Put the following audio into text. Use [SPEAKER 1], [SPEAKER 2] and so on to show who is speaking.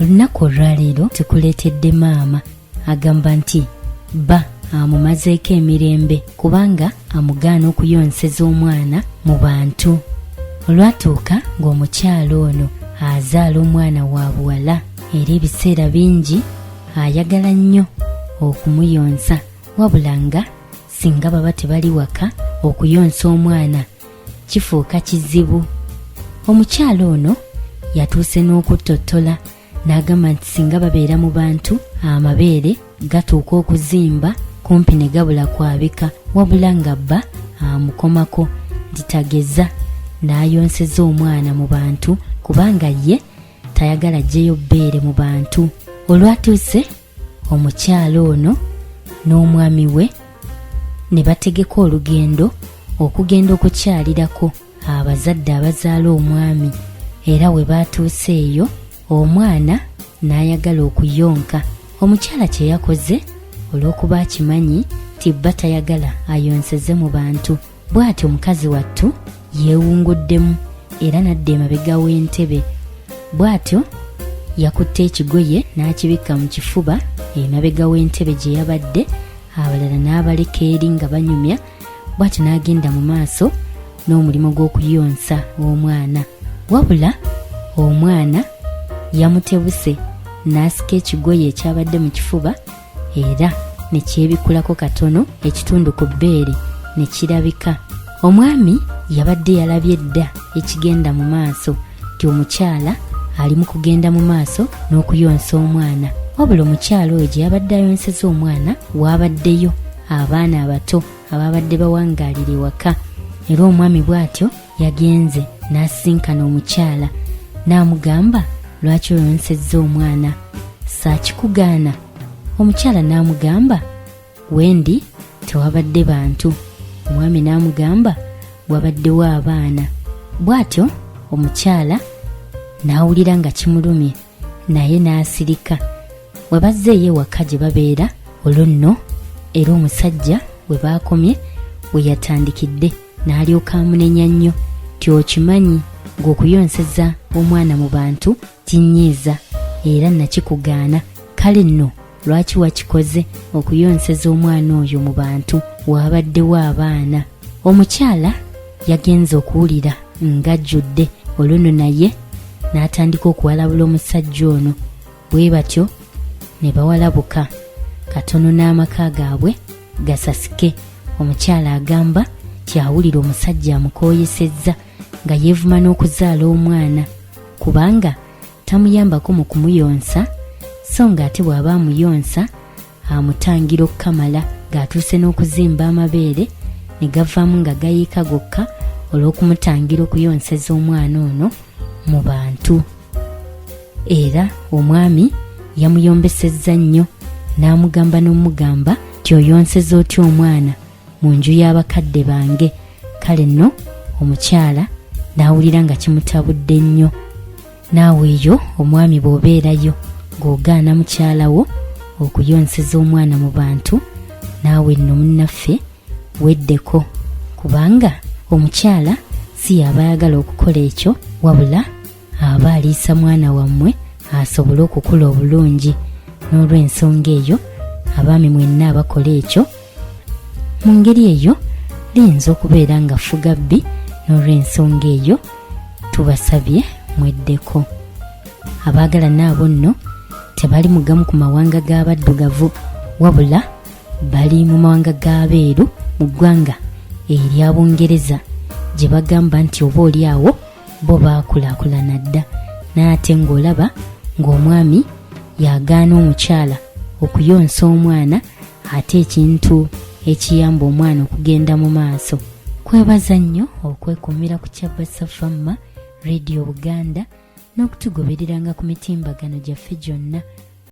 [SPEAKER 1] Olunaku olwaleero tukuleetedde maama agamba nti bba amumazeeko emirembe kubanga amugaana okuyonseza omwana mu bantu. Olwatuuka ng'omukyala ono azaala omwana wa buwala era ebiseera bingi ayagala nnyo okumuyonsa, wabula nga singa baba tebali waka okuyonsa omwana kifuuka kizibu. Omukyala ono yatuuse n'okutottola n'agamba nti singa babeera mu bantu amabeere gatuuka okuzimba kumpi ne gabula kwabika, wabula nga bba amukomako nti tageza n'ayonseza omwana mu bantu kubanga ye tayagala ajjeyo bbeere mu bantu. Olwatuuse omukyala ono n'omwami we ne bategeka olugendo okugenda okukyalirako abazadde abazaala omwami, era we baatuuse eyo omwana n'ayagala okuyonka. Omukyala kye yakoze olw'okuba akimanyi nti bba tayagala ayonseze mu bantu, bw'atyo omukazi wattu yeewunguddemu era n'adda emabega w'entebe. Bw'atyo yakutte ekigoye n'akibikka mu kifuba emabega w'entebe gye yabadde, abalala n'abaleka eri nga banyumya. Bw'atyo n'agenda mu maaso n'omulimu gw'okuyonsa omwana, wabula omwana yamutebuse n'asika ekigoye ekyabadde mu kifuba era ne kyebikulako katono, ekitundu ku bbeere ne kirabika. Omwami yabadde yalabye dda ekigenda mu maaso nti omukyala ali mu kugenda mu maaso n'okuyonsa omwana, wabula omukyala oyo gye yabadde ayonseza omwana waabaddeyo abaana abato ababadde bawangaalira ewaka. Era omwami bw'atyo yagenze n'asisinkana omukyala n'amugamba, lwaki oyonsezza omwana, saakikugaana? Omukyala n'amugamba, wendi tewabadde bantu. Omwami n'amugamba, wabaddewo abaana. Bw'atyo omukyala n'awulira nga kimulumye naye n'asirika. We bazzeeyo ewaka gye babeera olwo nno, era omusajja we baakomye we yatandikidde n'alyoka amunenya nnyo nti okimanyi ng'okuyonseza omwana mu bantu kinyiiza era nakikugaana, kale nno lwaki wakikoze okuyonseza omwana oyo mu bantu waabaddewo abaana? Omukyala yagenze okuwulira ng'ajjudde, olwo nno naye n'atandika okuwalabula omusajja ono. Bwe batyo ne bawalabuka katono n'amaka gaabwe gasasike. Omukyala agamba kyawulira omusajja amukooyesezza nga yeevuma n'okuzaala omwana kubanga tamuyambako mu kumuyonsa, so ng'ate bw'aba amuyonsa amutangira okukamala, ng'atuuse n'okuzimba amabeere ne gavaamu nga gayiika gokka olw'okumutangira okuyonseza omwana ono mu bantu. Era omwami yamuyombesezza nnyo n'amugamba n'omugamba nti oyonseza otya omwana mu nju y'abakadde bange? Kale nno omukyala n'awulira nga kimutabudde nnyo. Naawe eyo omwami bw'obeerayo ng'ogaana mukyala wo okuyonseza omwana mu bantu, naawe nno munnaffe weddeko, kubanga omukyala si yaba ayagala okukola ekyo, wabula aba aliisa mwana wammwe asobole okukula obulungi. N'olw'ensonga eyo abaami mwenna abakola ekyo mu ngeri eyo liyinza okubeera nga ffugabbi. N'olw'ensonga eyo tubasabye mweddeko. Abaagala naabo nno tebali mu gamu ku mawanga g'abaddugavu, wabula bali mu mawanga g'abeeru mu ggwanga erya Bungereza, gye bagamba nti oba oli awo bo baakulaakulana dda. N'ate ng'olaba ng'omwami yagaana omukyala okuyonsa omwana, ate ekintu ekiyamba omwana okugenda mu maaso. Kwebaza nnyo okwekuumira ku Kyabasa Famma Radio Buganda n'okutugobereranga ku mitimbagano gyaffe gyonna.